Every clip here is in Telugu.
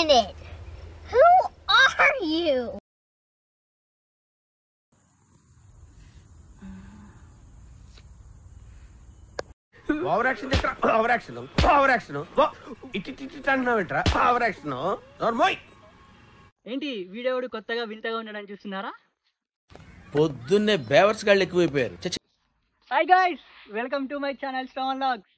minute. Who are you? Over action over action over action ఇటు అంటున్నావేంట్రా ఓవర్ యాక్షన్ నోర్మోయ్. ఏంటి వీడియోడు కొత్తగా వింతగా ఉండడం చూస్తున్నారా? పొద్దున్నే బేవర్స్ గాళ్ళు ఎక్కువైపోయారు. Hi guys, welcome to my channel star vlogs.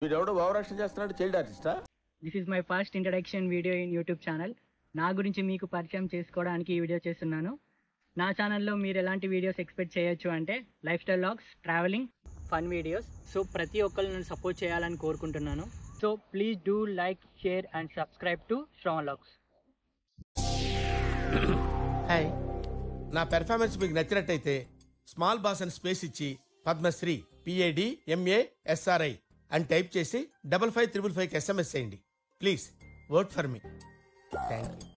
వీడెవడో ఓవర్ యాక్షన్ చేస్తున్నాడు, చైల్డ్ ఆర్టిస్టా? This is my first introduction video in YouTube channel. నా గురించి మీకు పరిచయం చేసుకోవడానికి ఈ వీడియో చేస్తున్నాను. నా ఛానల్లో మీరు ఎలాంటి వీడియోస్ ఎక్స్పెక్ట్ చేయొచ్చు అంటే life style vlogs, travelling, fun videos. So ప్రతి ఒక్కరు నన్ను సపోర్ట్ చేయాలని కోరుకుంటున్నాను. So please do like, share and subscribe to star vlogs. Hi, నా పెర్ఫార్మెన్స్ మీకు నచ్చినట్టయితే స్మాల్ బాస్ అని స్పేస్ ఇచ్చి పద్మశ్రీ PADMASRI అని టైప్ చేసి 5555 SMS చేయండి. Please vote for me. Thank you.